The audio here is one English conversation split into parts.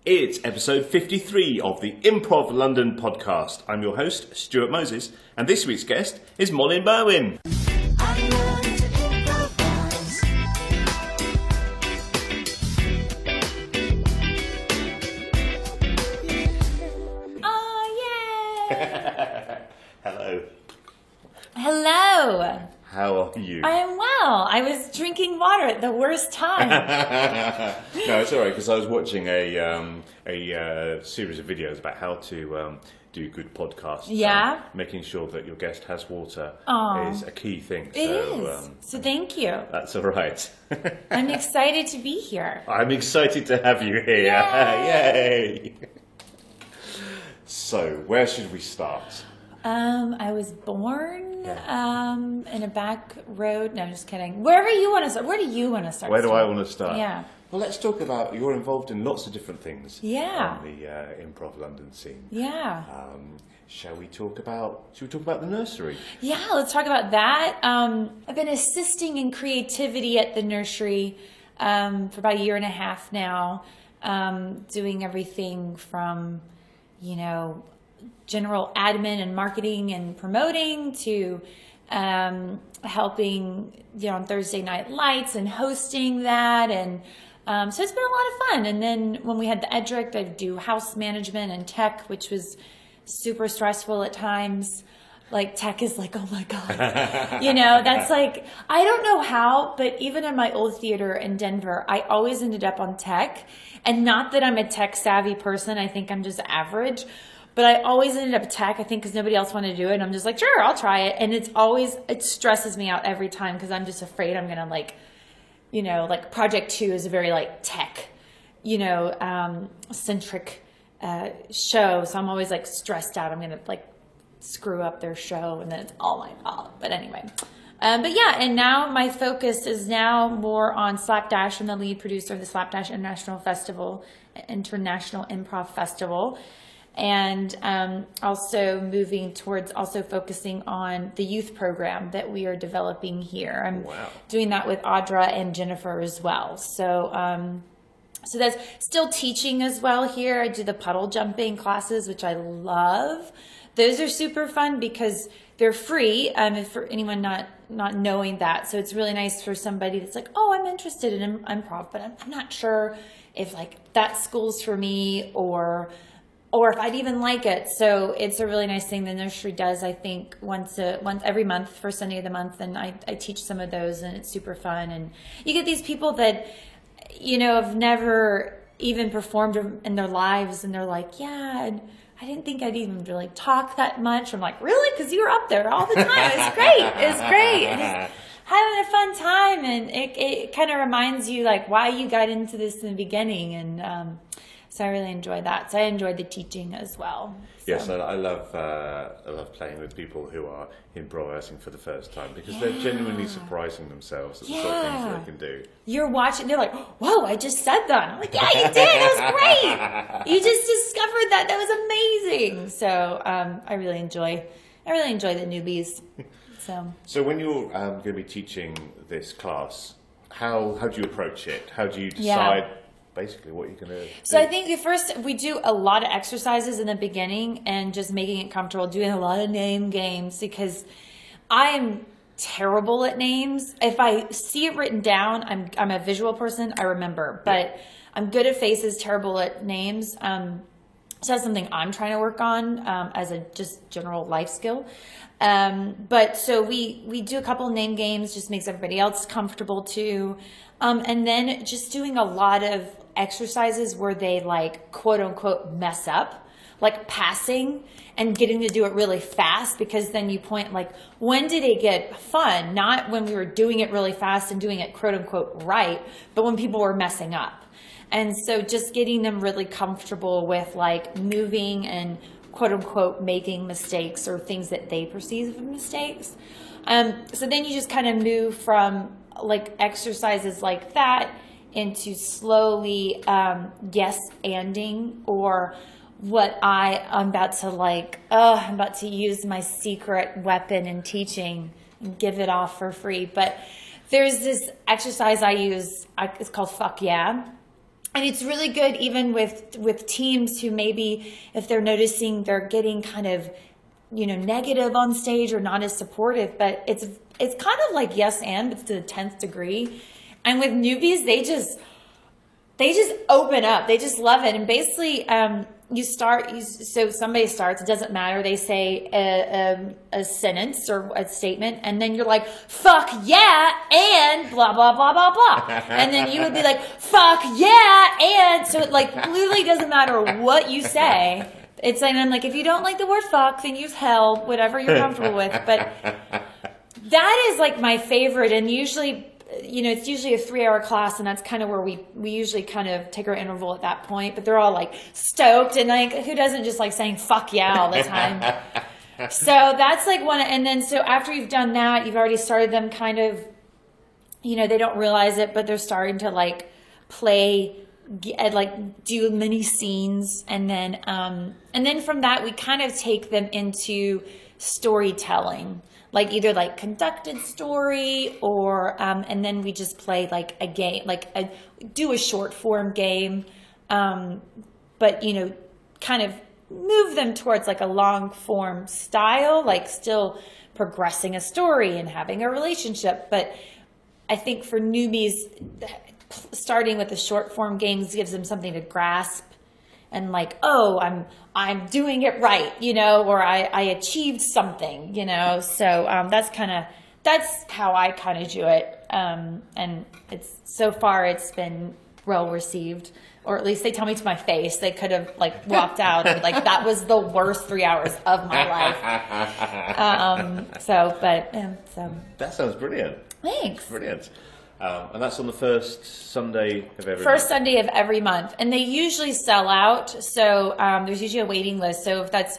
It's episode 53 of the Improv London podcast. I'm your host, Stuart Moses, and this week's guest is Molin Berwin. Oh, yay! Hello. Hello. How are you? I am well. I was drinking water at the worst time. No, it's all right, because I was watching a series of videos about how to do good podcasts. Yeah? Making sure that your guest has water is a key thing. It is. So thank you. That's all right. I'm excited to be here. I'm excited to have you here. Yay! So, where should we start? I was born in a back road. No, I'm just kidding. Wherever you want to start. Where do you want to start? Where do I want to start? Yeah. Well, let's talk about, you're involved in lots of different things on the Improv London scene. Yeah. Should we talk about the nursery? Yeah, let's talk about that. I've been assisting in creativity at the nursery for about a year and a half now, doing everything from, general admin and marketing and promoting to helping, on Thursday Night Lights and hosting that. And so it's been a lot of fun. And then when we had the Edric, I'd do house management and tech, which was super stressful at times. Like tech is like, oh my God, that's like, I don't know how, but even in my old theater in Denver, I always ended up on tech. And not that I'm a tech savvy person. I think I'm just average. But I always ended up tech, I think, because nobody else wanted to do it. And I'm just like, sure, I'll try it. And it stresses me out every time because I'm just afraid I'm going to like Project 2 is a very tech, centric show. So I'm always stressed out. I'm going to screw up their show and then it's all my fault. But anyway. And now my focus is now more on Slapdash. I'm the lead producer of the Slapdash International Improv Festival. And also moving towards also focusing on the youth program that we are developing here. I'm doing that with Audra and Jennifer as well. So so that's still teaching as well here. I do the puddle jumping classes, which I love. Those are super fun because they're free, for anyone not knowing that. So it's really nice for somebody that's like, oh, I'm interested in improv, but I'm not sure if that school's for me or if I'd even like it. So it's a really nice thing the nursery does, I think, once every month, first Sunday of the month. And I teach some of those and it's super fun. And you get these people that, have never even performed in their lives. And they're like, yeah, I didn't think I'd even really talk that much. I'm like, really? Because you were up there all the time. It's great. It's great. And just having a fun time. And it kind of reminds you why you got into this in the beginning. And, so I really enjoyed that. So I enjoyed the teaching as well. So. Yes, I love playing with people who are improvising for the first time because they're genuinely surprising themselves at the sort of things that they can do. You're watching, they're like, whoa, I just said that. I'm like, yeah, you did. That was great. You just discovered that. That was amazing. So I really enjoy the newbies. So when you're going to be teaching this class, how do you approach it? How do you decide? Basically what you're going to do? So I think we do a lot of exercises in the beginning and just making it comfortable, doing a lot of name games because I am terrible at names. If I see it written down, I'm a visual person, I remember, but I'm good at faces, terrible at names. So that's something I'm trying to work on as a just general life skill. But so we do a couple of name games, just makes everybody else comfortable too. And then just doing a lot of exercises where they quote unquote mess up, passing and getting to do it really fast because then you point when did it get fun? Not when we were doing it really fast and doing it quote unquote right, but when people were messing up. And so just getting them really comfortable with moving and quote unquote making mistakes or things that they perceive as mistakes. So then you just kind of move from exercises like that into slowly yes-anding or what I'm about to use my secret weapon in teaching and give it off for free. But there's this exercise I use, it's called Fuck Yeah. And it's really good even with teams who maybe, if they're noticing they're getting kind of, negative on stage or not as supportive, but it's kind of like yes and, but to the 10th degree. And with newbies, they just open up. They just love it. And basically, so somebody starts, it doesn't matter. They say a sentence or a statement, and then you're like, fuck yeah, and blah, blah, blah, blah, blah. And then you would be like, fuck yeah, and so it literally doesn't matter what you say. It's like, I'm like, if you don't like the word fuck, then use hell, whatever you're comfortable with. But that is like my favorite, and usually, it's usually a 3-hour class, and that's kind of where we usually kind of take our interval at that point. But they're all like stoked, and like, who doesn't just like saying fuck yeah all the time? So that's like one. And then so after you've done that, you've already started them kind of, they don't realize it, but they're starting to like play, like do mini scenes, and then from that we kind of take them into storytelling. Like either like conducted story or, and then we just play like a game, do a short form game, but kind of move them towards like a long form style, like still progressing a story and having a relationship. But I think for newbies, starting with the short form games gives them something to grasp. And like, oh, I'm doing it right, or I achieved something, So that's how I kind of do it. And so far it's been well received, or at least they tell me to my face. They could have like walked out and like that was the worst 3 hours of my life. So that sounds brilliant. Thanks. Brilliant. And that's on the first Sunday of every First month. Sunday of every month. And they usually sell out. So there's usually a waiting list. So if that's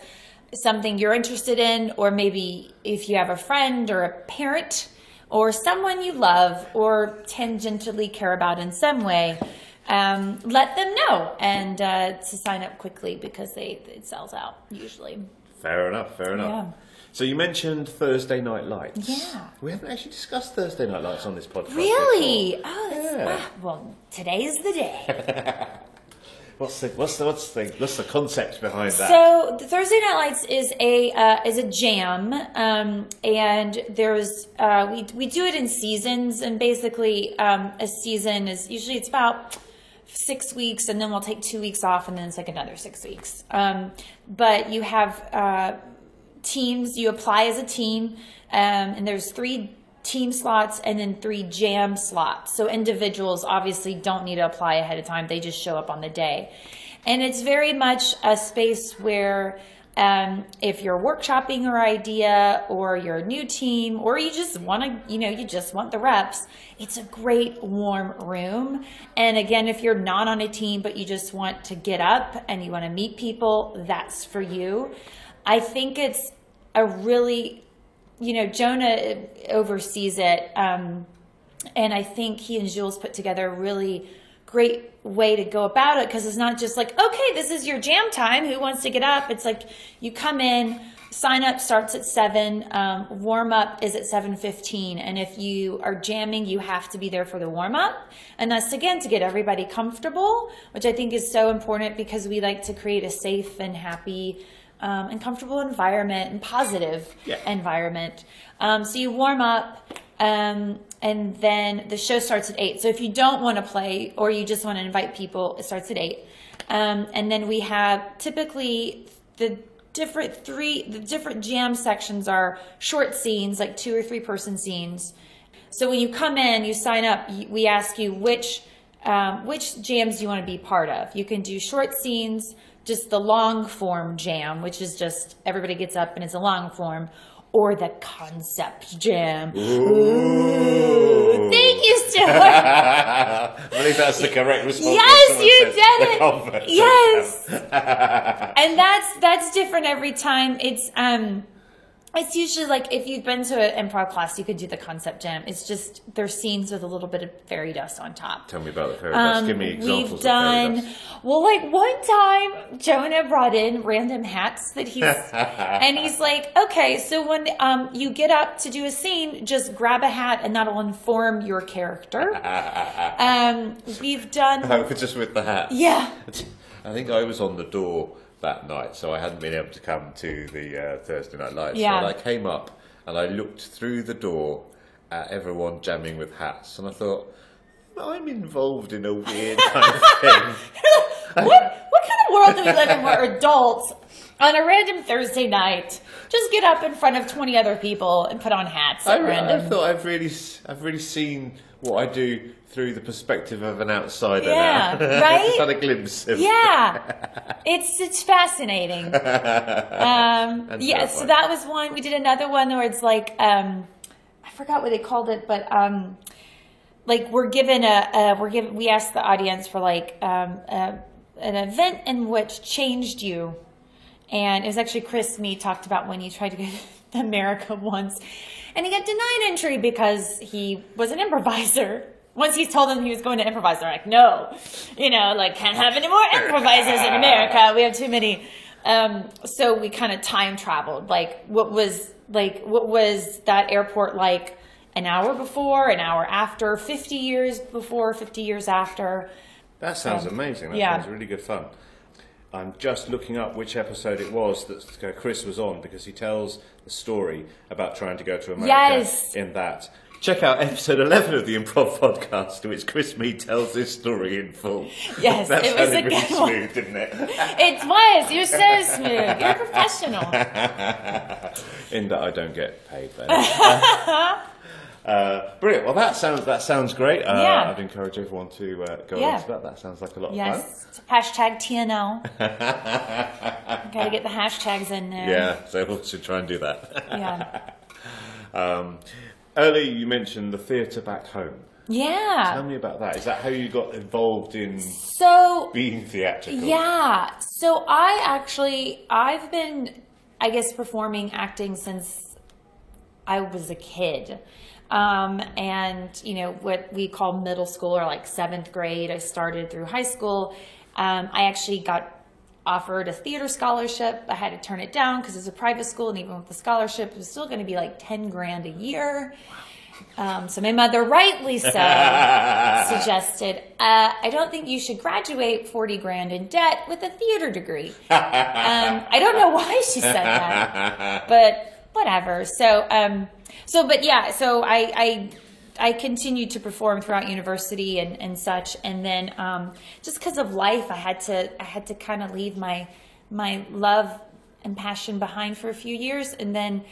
something you're interested in, or maybe if you have a friend or a parent or someone you love or tangentially care about in some way, let them know and to sign up quickly because it sells out usually. Fair enough. Yeah. So you mentioned Thursday Night Lights. Yeah. We haven't actually discussed Thursday Night Lights on this podcast. Really? Before. Oh, that's, well, today's the day. What's the concept behind that? So the Thursday Night Lights is a jam, and there's we do it in seasons, and basically a season is usually it's about 6 weeks, and then we'll take 2 weeks off, and then it's like another 6 weeks. But you have teams. You apply as a team, and there's 3 team slots and then 3 jam slots. So individuals obviously don't need to apply ahead of time. They just show up on the day. And it's very much a space where if you're workshopping your idea, or you're a new team, or you just want to, you just want the reps, it's a great warm room. And again, if you're not on a team, but you just want to get up and you want to meet people, that's for you. I think it's a really, Jonah oversees it, and I think he and Jules put together a really great way to go about it, because it's not just like, okay, this is your jam time, who wants to get up? It's like you come in, sign up starts at 7, warm up is at 7:15, and if you are jamming, you have to be there for the warm up, and that's again to get everybody comfortable, which I think is so important, because we like to create a safe and happy and comfortable environment and positive environment. So you warm up, and then the show starts at 8. So if you don't want to play, or you just want to invite people, it starts at 8. And then we have typically the different jam sections are short scenes, like 2 or 3 person scenes. So when you come in, you sign up, we ask you which jams you want to be part of. You can do short scenes, just the long form jam, which is just everybody gets up and it's a long form, or the concept jam. Ooh. Thank you, Stuart. I believe that's the correct response. Yes, you did it. Yes. And that's different every time. It's It's usually like if you've been to an improv class, you could do the concept gym. It's just there's scenes with a little bit of fairy dust on top. Tell me about the fairy dust. Give me examples We've of done, fairy dust. well, like one time Jonah brought in random hats that and he's like, okay, so when you get up to do a scene, just grab a hat and that'll inform your character. We've done. Just with the hat. Yeah. I think I was on the door that night, so I hadn't been able to come to the Thursday Night Live. Yeah. So I came up and I looked through the door at everyone jamming with hats, and I thought, I'm involved in a weird kind of thing. What kind of world do we live in where adults on a random Thursday night just get up in front of 20 other people and put on hats at random? I thought I've really seen what I do through the perspective of an outsider Yeah, now. right? Just had a glimpse of It's fascinating. So that was one. We did another one where it's like I forgot what they called it, but like we asked the audience for like an event in which changed you, and it was actually Chris Mee talked about when he tried to go to America once, and he got denied entry because he was an improviser. Once he told them he was going to improvise, they're like, no, can't have any more improvisers in America. We have too many. So we kind of time traveled. Like, what was that airport like an hour before, an hour after, 50 years before, 50 years after? That sounds amazing. That sounds really good fun. I'm just looking up which episode it was that Chris was on, because he tells the story about trying to go to America in that. Check out episode 11 of the Improv Podcast, in which Chris Mee tells this story in full. Yes, that it was a really good smooth, one. didn't it? It was. You're so smooth. You're a professional. In that I don't get paid then. Brilliant. Well, that sounds great. I'd encourage everyone to go into that. That sounds like a lot of fun. Yes. Hashtag TNL. Got to get the hashtags in there. Yeah, so we should try and do that. Yeah. Earlier you mentioned the theatre back home. Yeah. Tell me about that. Is that how you got involved in being theatrical? Yeah. So I've been, I guess, performing acting since I was a kid. And, what we call middle school, or like 7th grade, I started through high school. I actually got offered a theater scholarship. I had to turn it down because it's a private school, and even with the scholarship, it was still going to be like $10,000 a year. So my mother, rightly so, suggested, I don't think you should graduate $40,000 in debt with a theater degree. I don't know why she said that, but whatever. So I continued to perform throughout university and such, and then just because of life, I had to kind of leave my love and passion behind for a few years, and then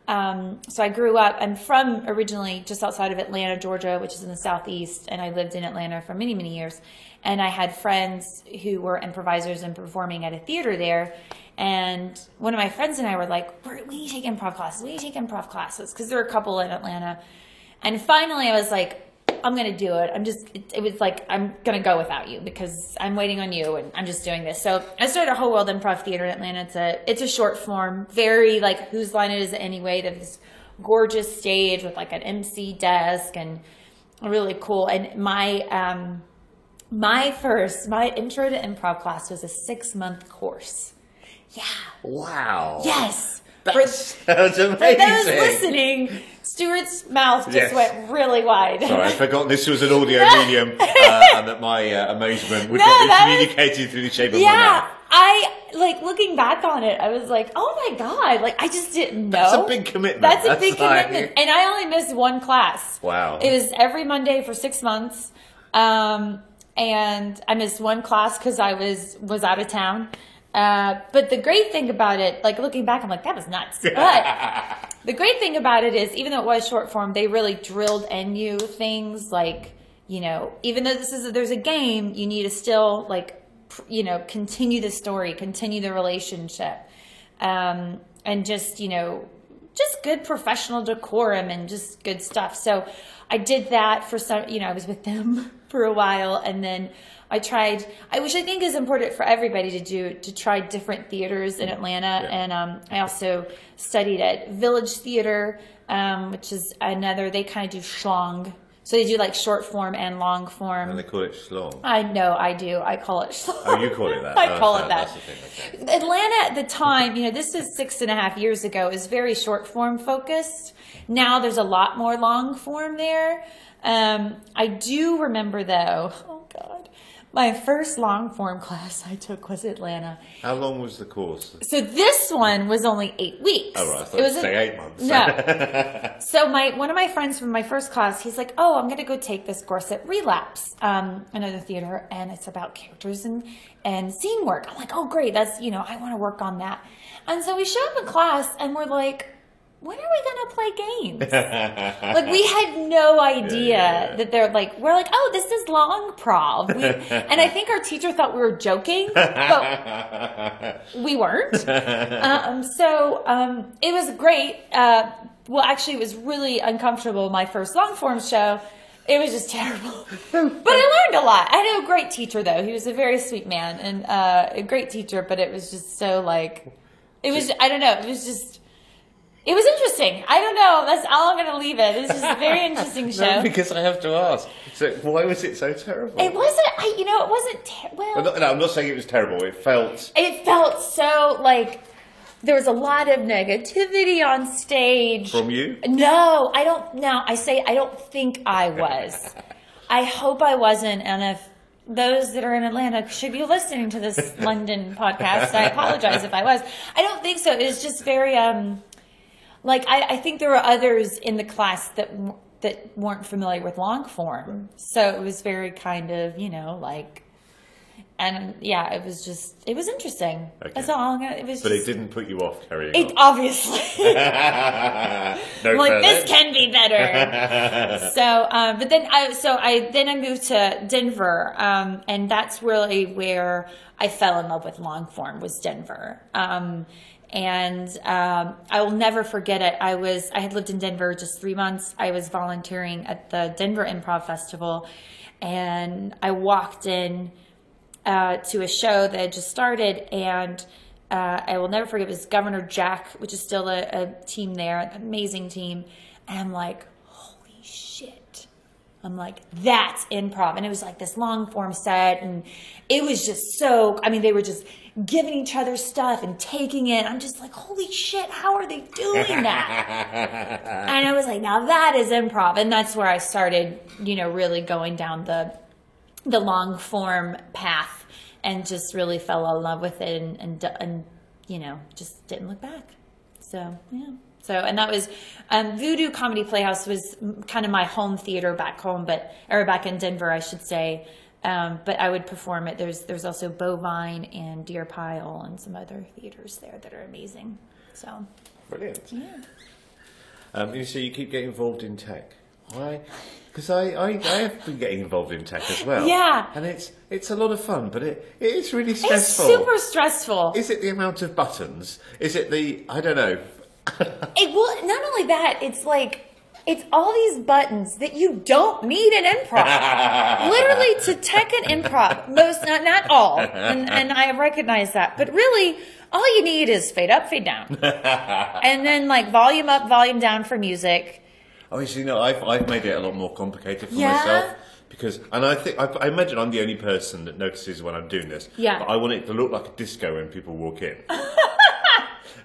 so I grew up. I'm from originally just outside of Atlanta, Georgia, which is in the southeast, and I lived in Atlanta for many, many years. And I had friends who were improvisers and performing at a theater there. And one of my friends and I were like, "We need to take improv classes. We need to take improv classes," because there were a couple in Atlanta. And finally, I was like, I'm going to do it. It was like, I'm going to go without you because I'm waiting on you and I'm just doing this. So I started a Whole World Improv Theater in Atlanta. It's a short form, very like Whose Line It Is It Anyway. That this gorgeous stage with like an MC desk and really cool. And my intro to improv class was a 6-month course. Yeah. Wow. Yes. That sounds amazing. For those listening, Stuart's mouth just went really wide. Sorry, I'd forgotten this was an audio medium, and that my amazement would not be communicated through the shape of my mouth. I looking back on it, I was like, oh my God, I just didn't know. That's a big commitment. That's a big commitment. And I only missed one class. Wow. It was every Monday for 6 months. And I missed one class because I was out of town. But the great thing about it, looking back, I'm like, that was nuts. But the great thing about it is, even though it was short form, they really drilled in you things even though there's a game, you need to still continue the story, continue the relationship, and just good professional decorum and just good stuff. So I did that for some, I was with them for a while, and then which I think is important for everybody to do, to try different theaters in Atlanta. And I also studied at Village Theater, which is another, they kind of do schlong. So they do like short form and long form. And they call it schlong. I know, I do. I call it schlong. Oh, you call it that? I call it that. That's the thing, okay. Atlanta at the time, this is 6.5 years ago, is very short form focused. Now there's a lot more long form there. I do remember though, oh God, my first long form class I took was Atlanta. How long was the course? So this one was only 8 weeks. Oh, right. I thought it was 8 months. No. So one of my friends from my first class, he's like, oh, I'm going to go take this course at Relapse, another theater, and it's about characters and scene work. I'm like, oh, great. That's, I want to work on that. And so we show up in class and we're like, when are we going to play games? Like, we had no idea that they're like, we're like, oh, this is long prov. And I think our teacher thought we were joking, but we weren't. So it was great. Well, actually, it was really uncomfortable, my first long form show. It was just terrible. But I learned a lot. I had a great teacher, though. He was a very sweet man and a great teacher, but it was just so like, I don't know, it was interesting. I don't know. That's all I'm going to leave it. It's just a very interesting show. No, because I have to ask. So why was it so terrible? It wasn't. It wasn't terrible. No, I'm not saying it was terrible. It felt so like there was a lot of negativity on stage. From you? No, I don't. No, I don't think I was. I hope I wasn't. And if those that are in Atlanta should be listening to this London podcast, I apologize if I was. I don't think so. It was just very like I think there were others in the class that weren't familiar with long form, so it was very kind of like, and yeah, it was interesting. Okay. That's all. But it didn't put you off carrying on. Obviously. No, like this can be better. So, but then I moved to Denver, and that's really where I fell in love with long form, was Denver. And I will never forget it. I had lived in Denver just 3 months. I was volunteering at the Denver Improv Festival, and I walked in to a show that had just started, and I will never forget, it was Governor Jack, which is still a team there, an amazing team. And I'm like, holy shit. I'm like, that's improv. And it was like this long form set, and it was just so, they were just giving each other stuff and taking it. I'm just like, holy shit, how are they doing that? And I was like, now that is improv. And that's where I started, really going down the long form path, and just really fell in love with it, and just didn't look back. So, yeah. So, and that was, Voodoo Comedy Playhouse was kind of my home theater back home, or back in Denver, I should say. But I would perform it. There's also Bovine and Deer Pile and some other theaters there that are amazing. So brilliant. Yeah. You say you keep getting involved in tech. Why? Because I have been getting involved in tech as well. Yeah. And it's a lot of fun, but it is really stressful. It's super stressful. Is it the amount of buttons? Is it I don't know. Well, not only that, it's like, it's all these buttons that you don't need in improv. Literally, to tech and improv, not all, and I recognize that, but really, all you need is fade up, fade down, and then like volume up, volume down for music. Oh, I've made it a lot more complicated for myself. Because, and I imagine I'm the only person that notices when I'm doing this. Yeah. But I want it to look like a disco when people walk in.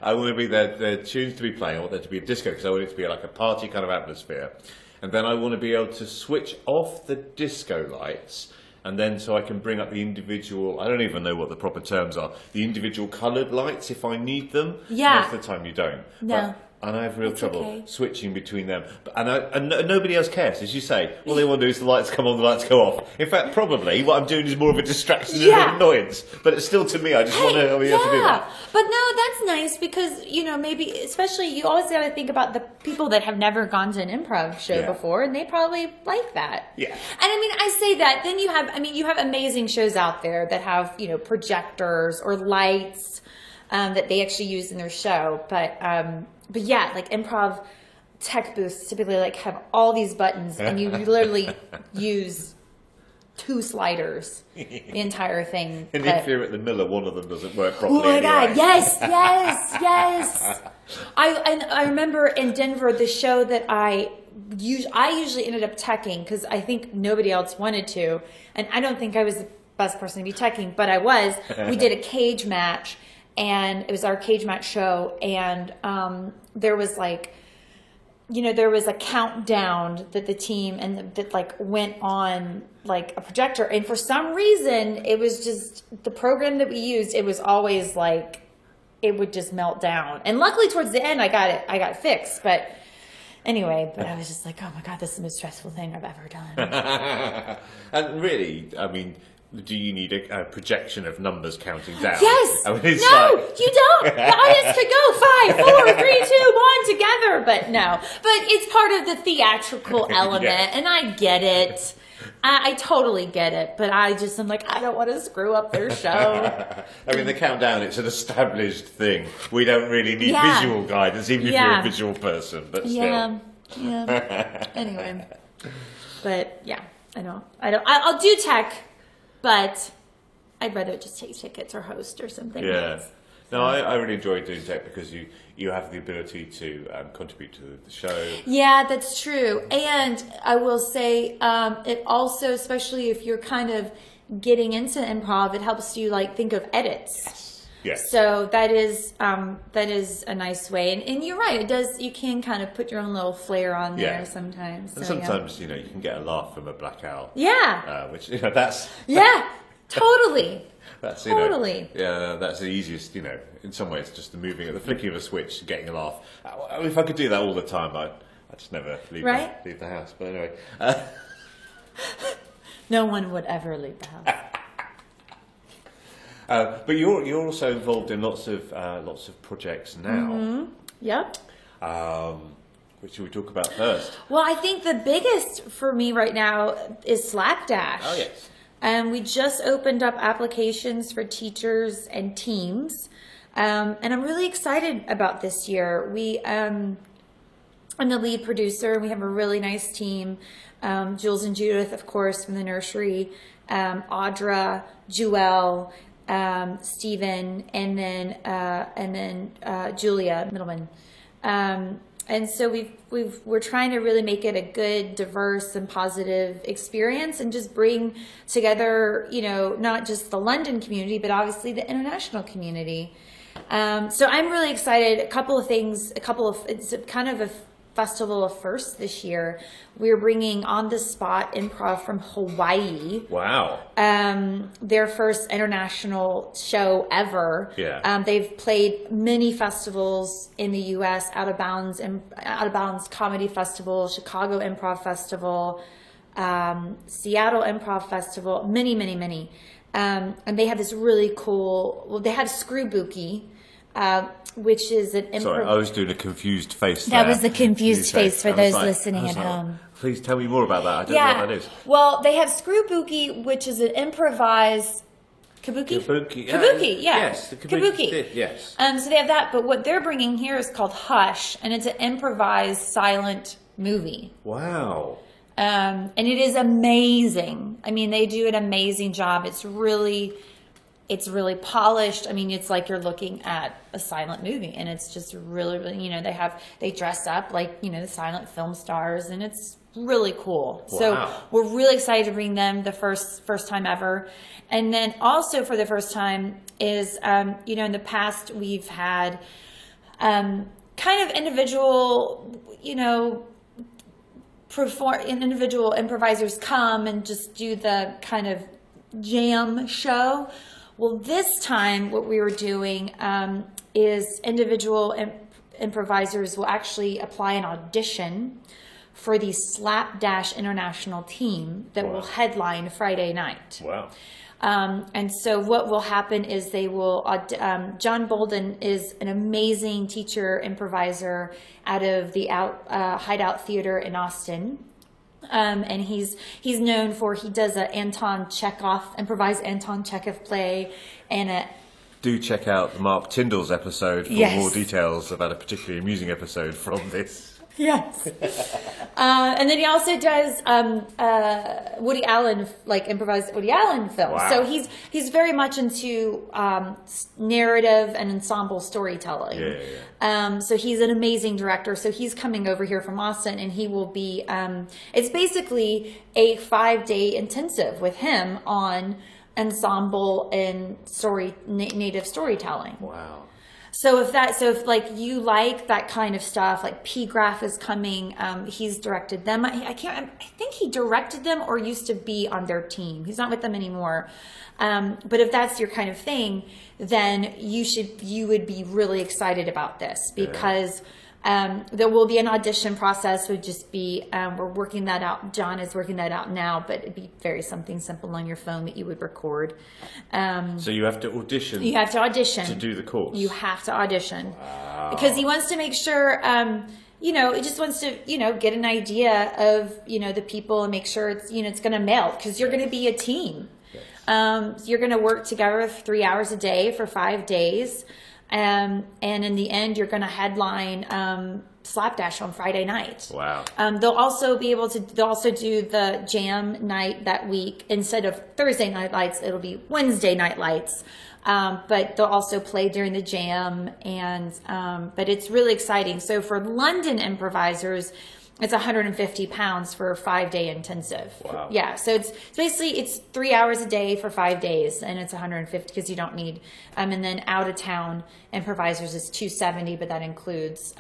I want to be the tunes to be playing. I want there to be a disco because I want it to be like a party kind of atmosphere. And then I want to be able to switch off the disco lights, and then so I can bring up the individual, I don't even know what the proper terms are, the individual coloured lights if I need them. Yeah. Most of the time you don't. No. And I have real trouble switching between them. And nobody else cares, as you say. All they want to do is the lights come on, the lights go off. In fact, probably what I'm doing is more of a distraction and an annoyance. But it's still, to me, I just want to be able to do that. But no, that's nice because, maybe, especially, you always got to think about the people that have never gone to an improv show before, and they probably like that. Yeah. And I say that, then you have amazing shows out there that have, projectors or lights that they actually use in their show. But yeah, like improv tech booths typically like have all these buttons, and you literally use 2 sliders, the entire thing. And if you're at the Miller, one of them doesn't work properly. Oh my anyway. God! Yes. I remember in Denver the show that I usually ended up teching because I think nobody else wanted to, and I don't think I was the best person to be teching, but I was. We did a cage match, and it was our cage match show, and there was like, there was a countdown that the team and that like went on like a projector, and for some reason it was just the program that we used. It was always like it would just melt down, and luckily towards the end I got it fixed. But anyway, I was just like, oh my God, this is the most stressful thing I've ever done. And really, I mean, do you need a projection of numbers counting down? Yes. I mean, you don't. The audience could go 5, 4, 3, 2, 1 together, but no. But it's part of the theatrical element, Yeah. and I get it. I totally get it, but I'm like, I don't want to screw up their show. I mean, the countdown, it's an established thing. We don't really need visual guidance, even if you're a visual person, but still. Yeah. Anyway. But yeah, I'll do tech, but I'd rather just take tickets or host or something. Yeah. No, I really enjoy doing tech because you have the ability to contribute to the show. Yeah, that's true. And I will say it also, especially if you're kind of getting into improv, it helps you like think of edits. Yes. So that is a nice way. And you're right, it does. You can kind of put your own little flair on there sometimes. And sometimes, you can get a laugh from a black owl. Yeah. Which, that's... Yeah, totally. That's totally. That's the easiest. In some ways, just the flicking of a switch, getting a laugh. If I could do that all the time, I'd just never leave the house. But anyway, no one would ever leave the house. but you're also involved in lots of projects now. Mm-hmm. Yep. Which should we talk about first? Well, I think the biggest for me right now is Slapdash. Oh yes. And we just opened up applications for teachers and teams. And I'm really excited about this year. I'm the lead producer. We have a really nice team. Jules and Judith, of course, from the nursery. Audra, Jewel, Stephen, and then Julia Middleman. And so we're trying to really make it a good, diverse, and positive experience, and just bring together, not just the London community, but obviously the international community. So I'm really excited. It's kind of a festival of firsts this year. We're bringing on the spot improv from Hawaii. Wow. Their first international show ever. Yeah. They've played many festivals in the U.S. Out of Bounds Comedy Festival, Chicago Improv Festival, Seattle Improv Festival, many, many, many. And they have this really cool. They have Screwbookie. Which is an improv. Sorry, I was doing a confused face there. That was the confused face for those listening at home. Please tell me more about that. I don't know what that is. Well, they have Screwbookie, which is an improvised... Kabuki? Kabuki, yeah. Yes, the Kabuki. Yes. So they have that, but what they're bringing here is called Hush, and it's an improvised silent movie. Wow. And it is amazing. I mean, they do an amazing job. It's really polished. I mean, it's like you're looking at a silent movie, and it's just really, they dress up like, the silent film stars, and it's really cool. Wow. So we're really excited to bring them the first time ever. And then also for the first time is, in the past we've had kind of individual, individual improvisers come and just do the kind of jam show. Well, this time what we were doing is individual improvisers will actually apply an audition for the Slapdash International team that will headline Friday night. Wow. And so what will happen is they will, John Bolden is an amazing teacher improviser out of the Hideout Theater in Austin. And he's known for, he does an improvised Anton Chekhov play, and do check out the Mark Tyndall's episode for more details about a particularly amusing episode from this. Yes. And then he also does Woody Allen, like improvised Woody Allen films. Wow. So he's very much into narrative and ensemble storytelling. Yeah. So he's an amazing director. So he's coming over here from Austin, and he will be. It's basically a 5-day intensive with him on ensemble and native storytelling. Wow. So if like you like that kind of stuff, like P. Graff is coming. He's directed them. I think he directed them or used to be on their team. He's not with them anymore. But if that's your kind of thing, then you would be really excited about this, because there will be an audition process. Would just be we're working that out. John is working that out now, but it'd be something simple on your phone that you would record. So you have to audition. You have to audition to do the course. You have to audition. Wow. Because he wants to make sure. He just wants to get an idea of the people and make sure it's it's going to melt, because you're going to be a team. Yes. You're going to work together 3 hours a day for 5 days. And in the end, you're going to headline Slapdash on Friday night. Wow. They'll also do the jam night that week. Instead of Thursday night lights, it'll be Wednesday night lights. But they'll also play during the jam, but it's really exciting. So for London improvisers, it's 150 pounds for a 5-day intensive. Wow. Yeah. So it's basically 3 hours a day for 5 days, and it's 150 because you don't need. And then out of town improvisers is 270, but that includes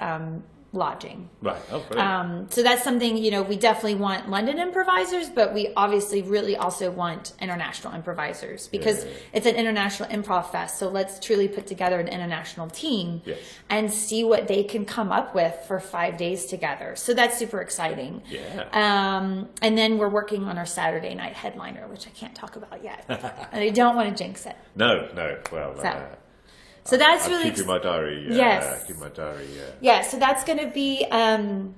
lodging. Right. Oh, brilliant. So that's something, we definitely want London improvisers, but we obviously really also want international improvisers, because it's an international improv fest. So let's truly put together an international team and see what they can come up with for 5 days together. So that's super exciting. Yeah. And then we're working on our Saturday night headliner, which I can't talk about yet. And I don't want to jinx it. No. Well, so that's I'm really keeping my diary. Yes. Keep my diary. Yeah. So that's going to be the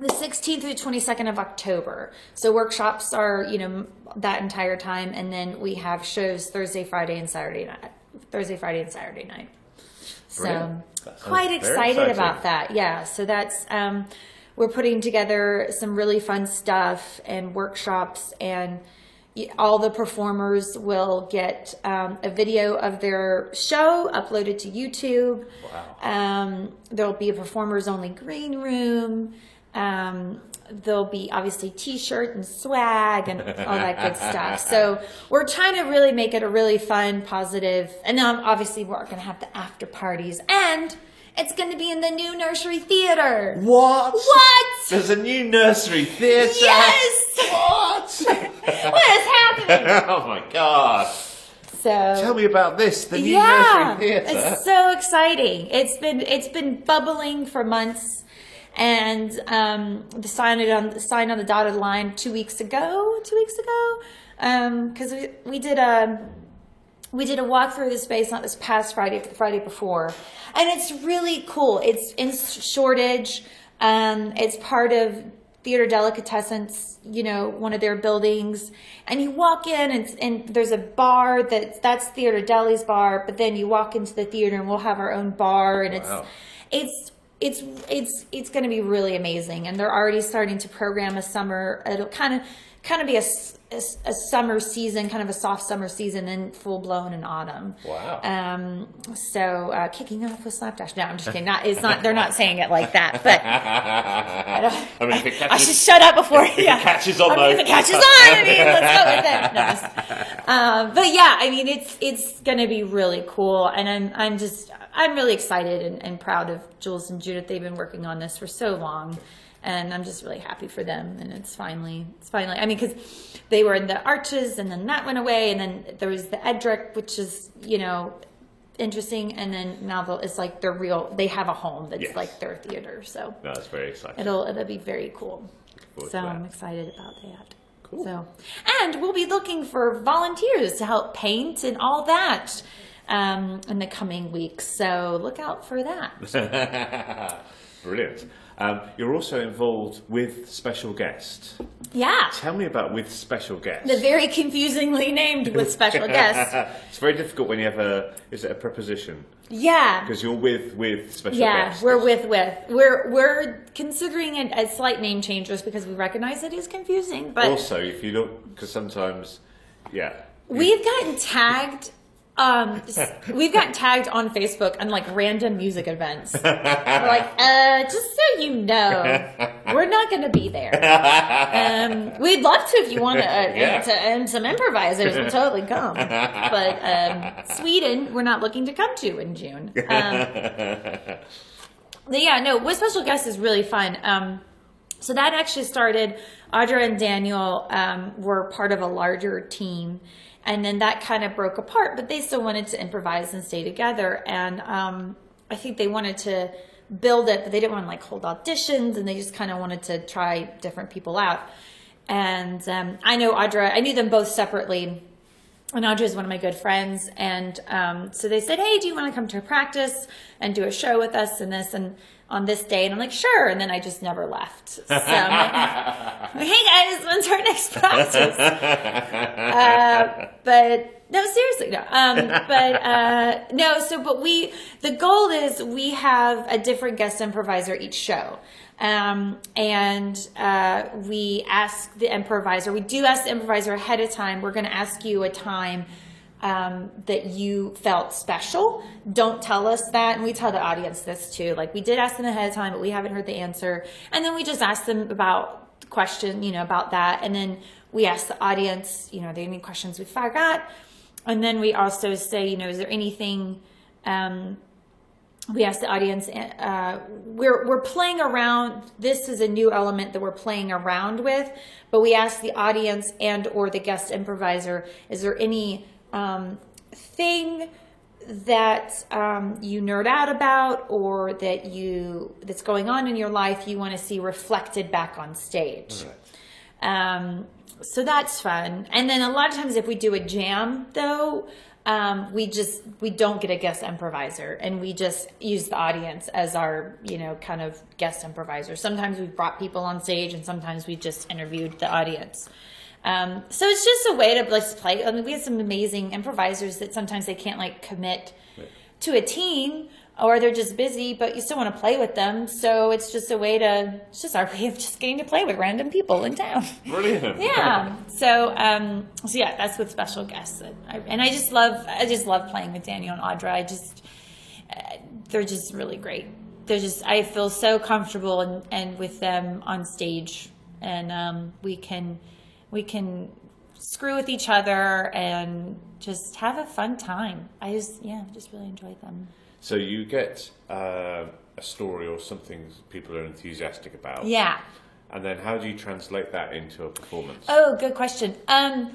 16th through the 22nd of October. So workshops are that entire time, and then we have shows Thursday, Friday, and Saturday night. So quite excited about that. Yeah. So that's we're putting together some really fun stuff and workshops, and all the performers will get a video of their show uploaded to YouTube. Wow. There'll be a performers only green room. There'll be obviously t-shirt and swag and all that good stuff. So we're trying to really make it a really fun, positive, and then obviously we're going to have the after parties, and it's going to be in the new Nursery Theater. What? There's a new Nursery Theater? Yes! What? What is happening? Oh my God. So tell me about this, the new Nursery Theater. It's so exciting. It's been bubbling for months, and the sign on the dotted line 2 weeks ago, because we did a walkthrough of the space, not this past Friday, but the Friday before. And it's really cool. It's in Shoreditch. It's part of Theater Delicatessence, one of their buildings. And you walk in and there's a bar that's Theater Deli's bar, but then you walk into the theater and we'll have our own bar, and it's going to be really amazing. And they're already starting to program a summer. It'll kind of be a summer season, kind of a soft summer season, then full blown in autumn. Wow. So kicking off with Slapdash. No, I'm just kidding. They're not saying it like that, but I should shut up before it catches on. If it catches on, let's go with it. No, but yeah, it's going to be really cool, and I'm really excited and proud of Jules and Judith. They've been working on this for so long. And I'm just really happy for them. And it's finally, because they were in the Arches, and then that went away. And then there was the Edric, which is, interesting. And then now it's like they have a home that's like their theater. So that's very exciting. It'll be very cool. So I'm excited about that. Cool. So, and we'll be looking for volunteers to help paint and all that in the coming weeks. So look out for that. Brilliant. You're also involved with Special Guest. Yeah. Tell me about With Special Guest. The very confusingly named With Special Guest. It's very difficult when you have is it a preposition? Yeah. Because you're with Special Guest. Yeah, we're with. We're considering it a slight name change just because we recognize it is confusing. But also, if you look, because sometimes, yeah. We've gotten tagged. We've gotten tagged on Facebook on like random music events. We're like, just so you know, we're not going to be there. We'd love to if you want to, and some improvisers will totally come. But Sweden, we're not looking to come to in June. Yeah, no, With Special Guest is really fun. So that actually started. Audra and Daniel were part of a larger team. And then that kind of broke apart, but they still wanted to improvise and stay together. And I think they wanted to build it, but they didn't want to like hold auditions, and they just kind of wanted to try different people out. And I know Audra, I knew them both separately, and Audra is one of my good friends. And so they said, hey, do you want to come to a practice and do a show with us and this and on this day? And I'm like, sure. And then I just never left. So I'm like, hey guys, when's our next practice? But no, seriously, no. But the goal is we have a different guest improviser each show. And we ask the improviser, ahead of time, we're going to ask you a time that you felt special. Don't tell us that. And we tell the audience this too. Like, we did ask them ahead of time, but we haven't heard the answer. And then we just ask them about the question, about that. And then we ask the audience, are there any questions we forgot? And then we also say, is there anything, we ask the audience, we're playing around. This is a new element that we're playing around with, but we ask the audience and or the guest improviser, is there any thing that you nerd out about, or that's going on in your life you want to see reflected back on stage. Right. So that's fun. And then a lot of times if we do a jam though, we don't get a guest improviser, and we just use the audience as our, kind of guest improviser. Sometimes we've brought people on stage, and sometimes we just interviewed the audience. So it's just a way to let's play. I mean, we have some amazing improvisers that sometimes they can't like commit to a team, or they're just busy, but you still want to play with them. So it's just our way of just getting to play with random people in town. Brilliant. Yeah. So yeah, that's With Special Guests. I just love playing with Daniel and Audra. They're just really great. I feel so comfortable and with them on stage, and we can screw with each other and just have a fun time. I just really enjoy them. So you get a story or something people are enthusiastic about. Yeah. And then how do you translate that into a performance? Oh, good question. The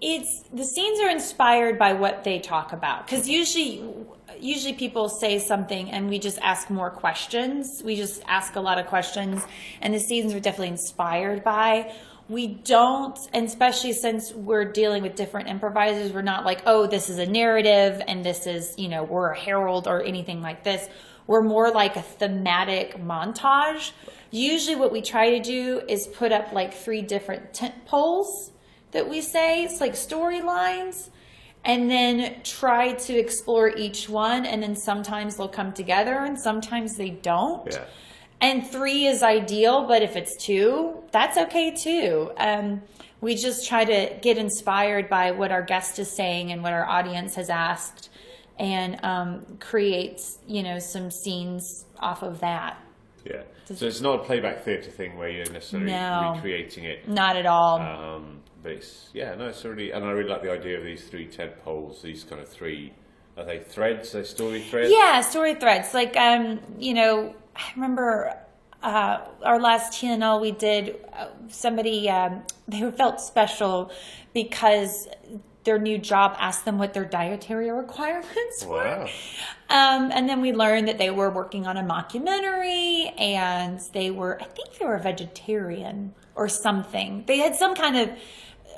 scenes are inspired by what they talk about, because usually people say something and we just ask more questions. We just ask a lot of questions, and the scenes are definitely inspired by. We don't, and especially since we're dealing with different improvisers, we're not like, oh, this is a narrative and this is, we're a herald or anything like this. We're more like a thematic montage. Usually what we try to do is put up like 3 different tent poles that we say. It's like storylines, and then try to explore each one. And then sometimes they'll come together and sometimes they don't. Yeah. And 3 is ideal, but if it's 2, that's okay too. We just try to get inspired by what our guest is saying and what our audience has asked, and create, some scenes off of that. Yeah. So it's not a playback theatre thing where you're necessarily recreating it. Not at all. But it's really, and I really like the idea of these 3 tent poles, these kind of 3, are they threads, are they story threads? Yeah, story threads. Like, I remember our last TNL we did, somebody, they felt special because their new job asked them what their dietary requirements were. Wow. And then we learned that they were working on a mockumentary, and I think they were vegetarian or something. They had some kind of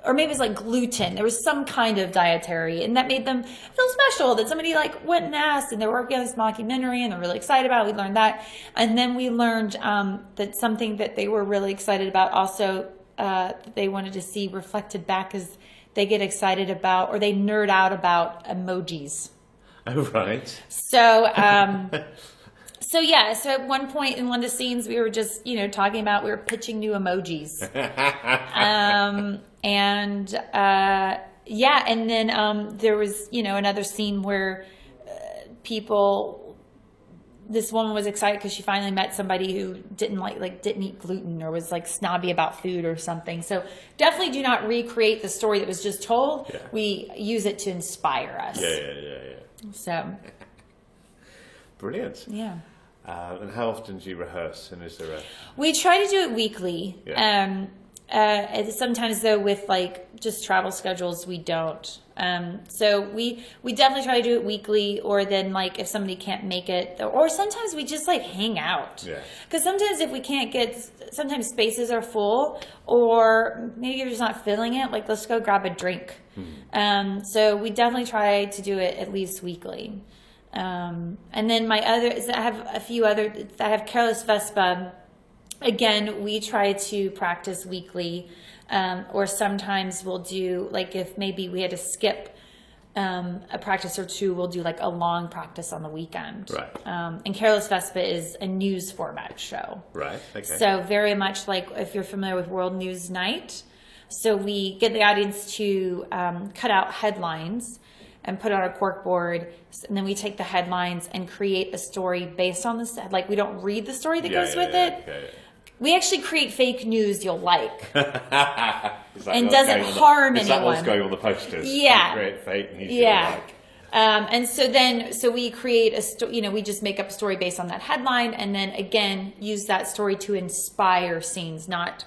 or maybe it's like gluten. There was some kind of dietary, and that made them feel special, that somebody like went and asked, and they were working on this mockumentary, and they're really excited about it. We learned that. And then we learned that something that they were really excited about also, that they wanted to see reflected back, is they get excited about, or they nerd out about emojis. Oh, right. So, so at one point in one of the scenes, we were just, talking about, we were pitching new emojis. And then there was, another scene where this woman was excited because she finally met somebody who didn't didn't eat gluten, or was like snobby about food or something. So definitely do not recreate the story that was just told. Yeah. We use it to inspire us. Yeah. So. Brilliant. Yeah. And how often do you rehearse? And is there a... We try to do it weekly. Yeah. Sometimes though, with just travel schedules, we don't. So we definitely try to do it weekly, or then if somebody can't make it, or sometimes we just hang out. Yeah. Because sometimes if we can't sometimes spaces are full, or maybe you're just not feeling it. Let's go grab a drink. So we definitely try to do it at least weekly. And then I have a few other. I have Careless Vespa. Again, we try to practice weekly, or sometimes we'll do, if maybe we had to skip a practice or two, we'll do a long practice on the weekend. Right. And Careless Vespa is a news format show. Right, okay. So very much if you're familiar with World News Night. So we get the audience to cut out headlines and put it on a cork board, and then we take the headlines and create a story based on this. We don't read the story that goes with it. Okay. We actually create fake news you'll like. And doesn't harm anyone. Is that what's going on the posters? Yeah. We create fake news you'll like. And so we create we just make up a story based on that headline, and then again use that story to inspire scenes, not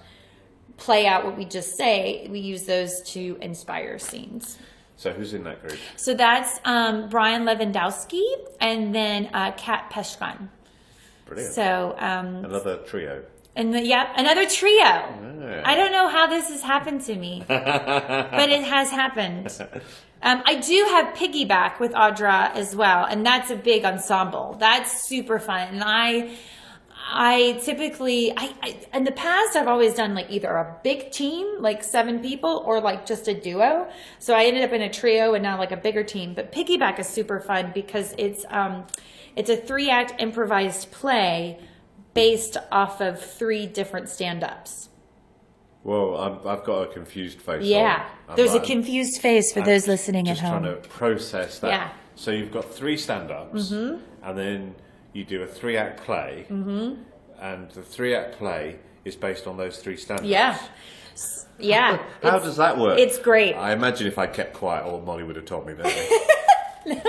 play out what we just say. We use those to inspire scenes. So who's in that group? So that's Brian Lewandowski, and then Kat Peshkan. Brilliant. So another trio. Another trio. Yeah. I don't know how this has happened to me, but it has happened. I do have Piggyback with Audra as well, and that's a big ensemble. That's super fun. And I typically, in the past, I've always done either a big team, 7 people, or just a duo. So I ended up in a trio and now a bigger team. But Piggyback is super fun because it's a 3-act improvised play based off of 3 different stand-ups. Well, I've got a confused face. Yeah, there's a confused face for those listening at home. Just trying to process that. Yeah. So you've got 3 stand-ups, and then you do a 3-act play, and the 3-act play is based on those 3 stand-ups. Yeah. How does that work? It's great. I imagine if I kept quiet, old Molly would have told me that. No,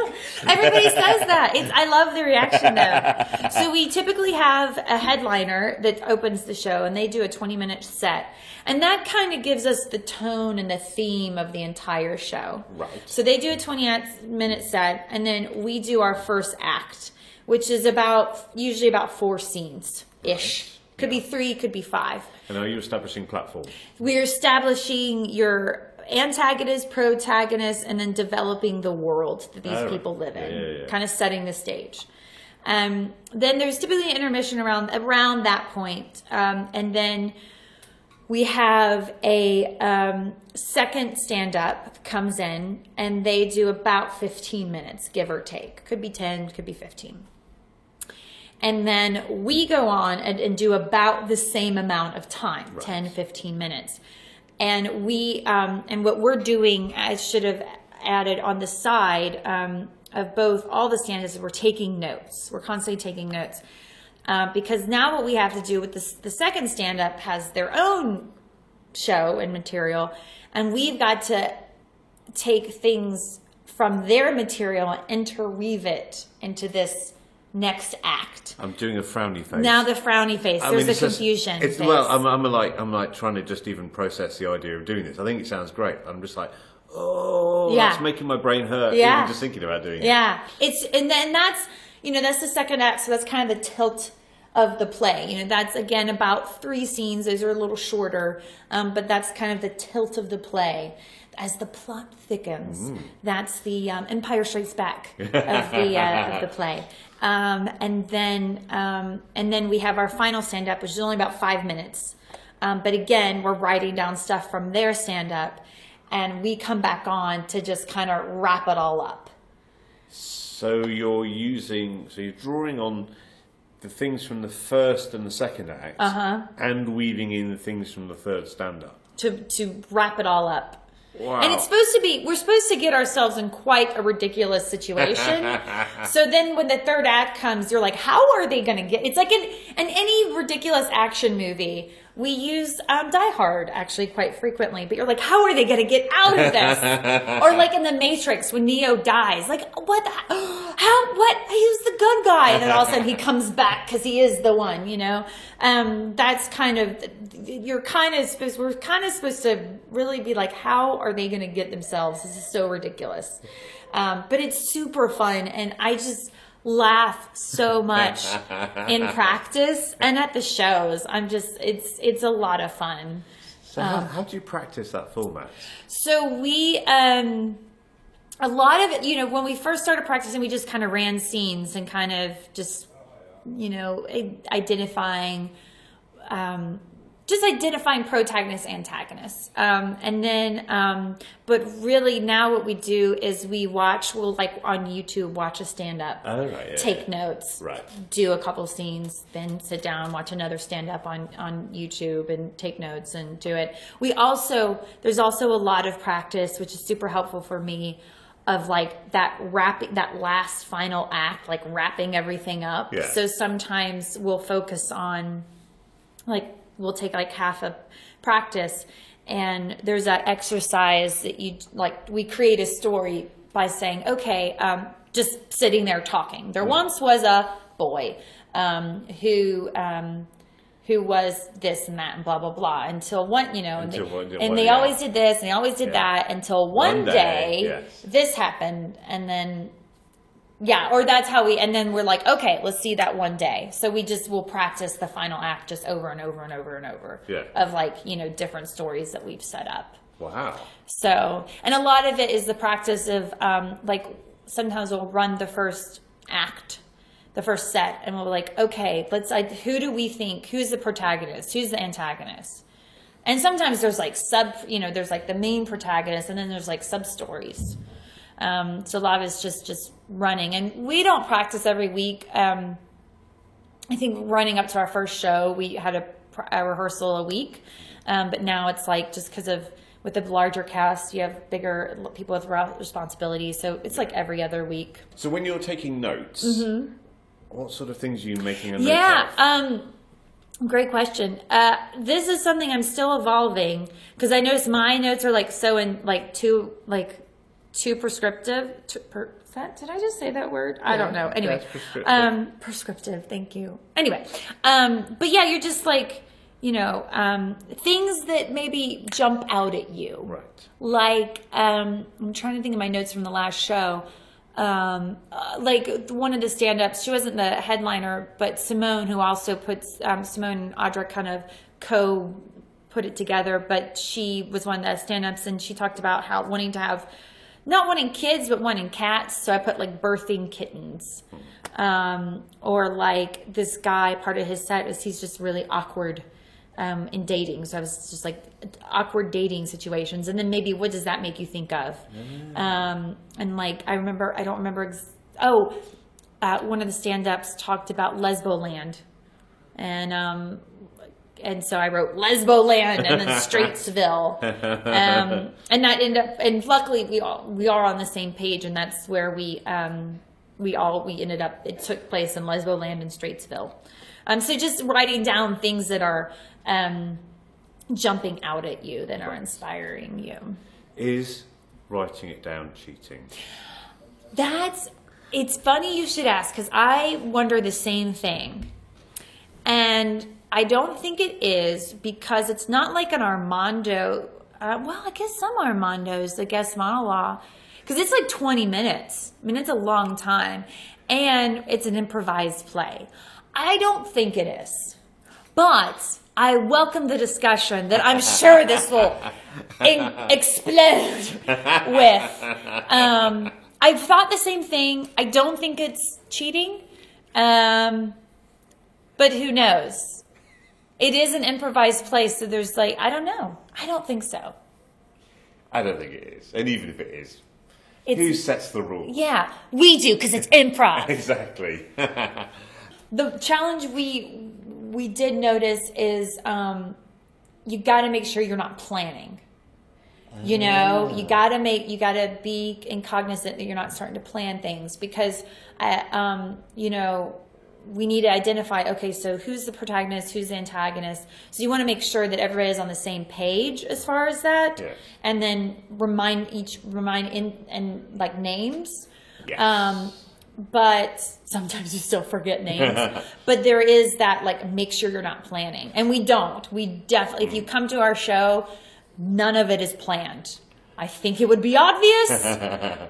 everybody says that. I love the reaction though. So we typically have a headliner that opens the show, and they do a 20-minute set. And that kind of gives us the tone and the theme of the entire show. Right. So they do a 20-minute set, and then we do our first act, which is usually about 4 scenes-ish. Could be 3, could be 5. And are you establishing platform? We're establishing your antagonist, protagonist, and then developing the world that these people live in, kind of setting the stage. Then there's typically an intermission around that point, and then we have a second stand-up comes in, and they do about 15 minutes, give or take. Could be 10, could be 15. And then we go on and do about the same amount of time, 10, 15 minutes. And what we're doing, I should have added on the side of all the stand-ups, we're taking notes. We're constantly taking notes. Because now what we have to do with the second stand-up has their own show and material, and we've got to take things from their material and interweave it into this next act. I'm doing a frowny face. Now the frowny face. There's a confusion. Well, I'm like trying to just even process the idea of doing this. I think it sounds great. I'm just like, that's making my brain hurt. Even just thinking about doing it. Yeah, and then that's the second act. So that's kind of the tilt of the play. You know, that's again about 3 scenes. Those are a little shorter, but that's kind of the tilt of the play. As the plot thickens, that's the Empire Strikes Back of the play. And then we have our final stand-up, which is only about 5 minutes. But again, we're writing down stuff from their stand-up, and we come back on to just kind of wrap it all up. So you're drawing on the things from the first and the second act, and weaving in the things from the third stand-up. To wrap it all up. Wow. And we're supposed to get ourselves in quite a ridiculous situation. So then when the third act comes, you're like, how are they going to get, it's like in any ridiculous action movie, we use Die Hard actually quite frequently, but you're like, how are they going to get out of this? Or like in The Matrix when Neo dies, like what, he's the good guy. And then all of a sudden he comes back because he is the one, you know? That's kind of, we're kind of supposed to really be like, how are they going to get themselves? This is so ridiculous. But it's super fun. And I just laugh so much in practice and at the shows. It's a lot of fun. So how do you practice that format? So we, a lot of it, you know, when we first started practicing, we just kind of ran scenes and kind of just, you know, identifying protagonists, antagonists. And then, but really now what we do is we'll like on YouTube, watch a stand-up, take notes, do a couple scenes, then sit down, watch another stand-up on YouTube and take notes and do it. There's also a lot of practice, which is super helpful for me, of like that last final act, like wrapping everything up. Yeah. So sometimes we'll focus on like, we'll take like half a practice, and there's that exercise that we create a story by saying, okay, just sitting there talking. There once was a boy who was this and that and blah, blah, blah, until one, you know, and they always did this and they always did that until one day this happened, and then or that's how and then we're like, okay, let's see that one day. So we'll practice the final act just over and over and over and over of like, you know, different stories that we've set up. Wow. So, and a lot of it is the practice of, like sometimes we'll run the first act, the first set, and we'll be like, okay, who do we think, who's the protagonist? Who's the antagonist? And sometimes there's like there's like the main protagonist, and then there's like sub stories. So a lot of it's just running, and we don't practice every week. I think running up to our first show, we had a rehearsal a week. But now it's like, just because with the larger cast, you have bigger people with responsibilities. So it's like every other week. So when you're taking notes, what sort of things are you making a note of? Great question. This is something I'm still evolving, because I notice my notes are like too prescriptive. Did I just say that word? I don't know. Anyway, prescriptive. Thank you. Anyway, but yeah, you're just like, you know, things that maybe jump out at you. Right. Like, I'm trying to think of my notes from the last show. Like one of the stand-ups, she wasn't the headliner, but Simone, who also puts, Simone and Audra kind of put it together, but she was one of the stand-ups, and she talked about how not wanting kids, but wanting cats. So I put like birthing kittens. Or like this guy, part of his set was he's just really awkward in dating. So I was just like awkward dating situations. And then maybe what does that make you think of? And like, I don't remember. One of the stand-ups talked about Lesboland. And so I wrote Lesboland and then Straitsville. And that ended up, and luckily we are on the same page, and that's where we ended up, it took place in Lesboland and Straitsville. So just writing down things that are jumping out at you, that are inspiring you. Is writing it down cheating? It's funny you should ask, because I wonder the same thing. And I don't think it is, because it's not like an Armando. I guess some Armandos, the guest monologue, because it's like 20 minutes. I mean, it's a long time, and it's an improvised play. I don't think it is. But I welcome the discussion that I'm sure this will explode with. I've thought the same thing. I don't think it's cheating. But who knows? It is an improvised play, so there's like, I don't know. I don't think so. I don't think it is. And even if it is, who sets the rules? Yeah, we do, because it's improv. Exactly. The challenge we did notice is you got to make sure you're not planning. You know, you got to be cognizant that you're not starting to plan things, because, you know, we need to identify, okay, so who's the protagonist, who's the antagonist. So you want to make sure that everybody is on the same page as far as that. Yes. And then remind in like names. Yes. But sometimes you still forget names. But there is that, like, make sure you're not planning. And we don't. We definitely, if you come to our show, none of it is planned. I think it would be obvious,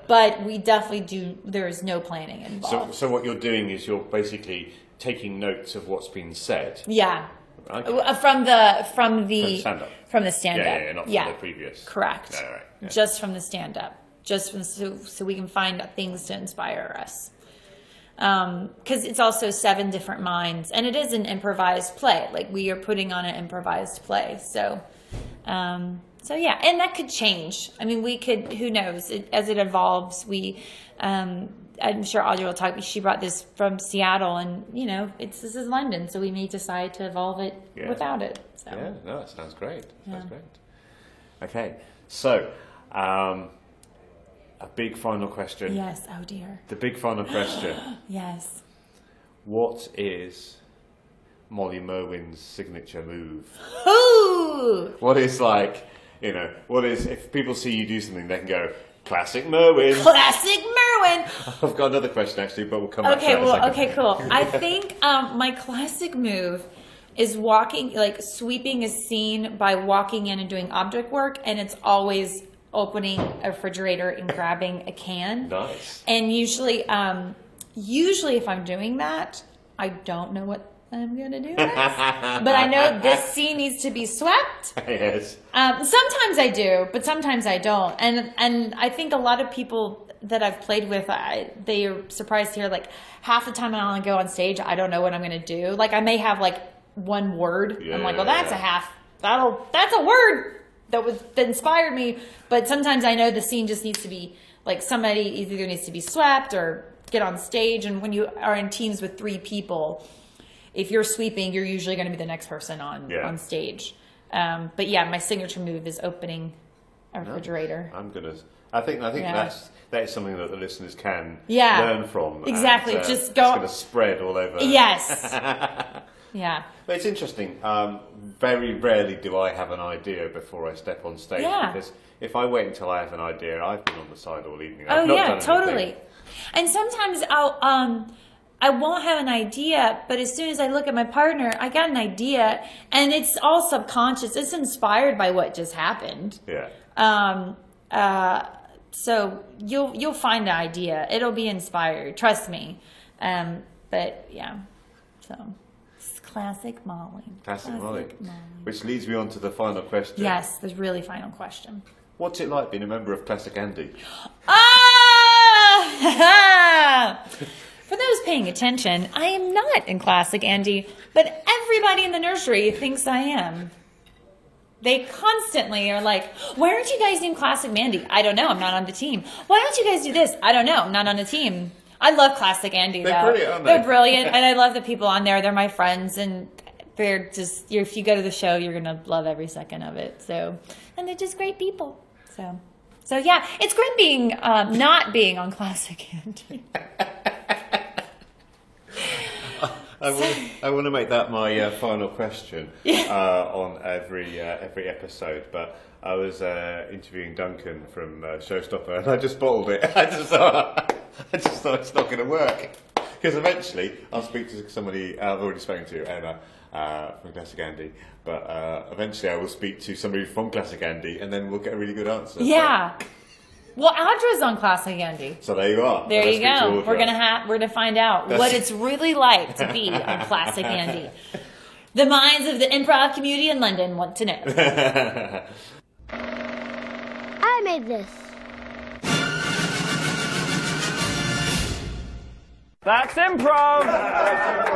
but we definitely do. There is no planning involved. So what you're doing is you're basically taking notes of what's been said. Yeah. Okay. From the stand-up. From the stand-up. Yeah, not from the previous. Correct. No, right. Yeah. Just from the stand-up. So we can find things to inspire us. Because it's also 7 different minds, and it is an improvised play. Like, we are putting on an improvised play. So yeah, and that could change. I mean, we could, who knows, as it evolves, I'm sure Audrey will talk, she brought this from Seattle, and, you know, this is London, so we may decide to evolve it without it. So. Yeah, no, that sounds great. Yeah. Okay, so, a big final question. Yes, oh dear. The big final question. Yes. What is Molly Merwin's signature move? Ooh! What is, like, you know, what is, if people see you do something, they can go, classic Merwin. Classic Merwin! I've got another question, actually, but we'll come back to that in a second. Okay, cool. I think my classic move is sweeping a scene by walking in and doing object work, and it's always opening a refrigerator and grabbing a can. Nice. And usually if I'm doing that, I don't know what I'm going to do next. But I know this scene needs to be swept. Yes. Sometimes I do, but sometimes I don't. And I think a lot of people that I've played with, they are surprised to hear, like, half the time I go on stage, I don't know what I'm going to do. Like, I may have, like, one word. Yeah, I'm like, well, that's a word that inspired me. But sometimes I know the scene just needs to be, like, somebody either needs to be swept or get on stage. And when you are in teams with 3 people, if you're sweeping, you're usually going to be the next person on stage. But yeah, my signature move is opening a refrigerator. I think that is something that the listeners can learn from. Exactly. And, just go. It's going to spread all over. Yes. Yeah. But it's interesting. Very rarely do I have an idea before I step on stage. Yeah. Because if I wait until I have an idea, I've been on the side all evening. I've not done totally. Anything. And sometimes I won't have an idea, but as soon as I look at my partner, I got an idea, and it's all subconscious. It's inspired by what just happened. Yeah. So you'll find the idea. It'll be inspired. Trust me. But yeah. So it's classic Molly. Classic Molly. Which leads me on to the final question. Yes, the really final question. What's it like being a member of Classic Andy? For those paying attention, I am not in Classic Andy, but everybody in the nursery thinks I am. They constantly are like, why aren't you guys named Classic Mandy? I don't know, I'm not on the team. Why don't you guys do this? I don't know, I'm not on the team. I love Classic Andy, though. They're brilliant, aren't they? They're brilliant, and I love the people on there. They're my friends, and they're just, if you go to the show, you're going to love every second of it. So, and they're just great people. So yeah, it's great being, not being on Classic Andy. I want to make that my final question on every episode, but I was interviewing Duncan from Showstopper, and I just bottled it. I just thought it's not going to work, because eventually I'll speak to somebody I've already spoken to, Emma from Classic Andy, but eventually I will speak to somebody from Classic Andy, and then we'll get a really good answer. Yeah. Well, Audra's on Classic Andy. So there you are. There you go. We're gonna find out what it's really like to be on Classic Andy. The minds of the improv community in London want to know. I made this. That's improv!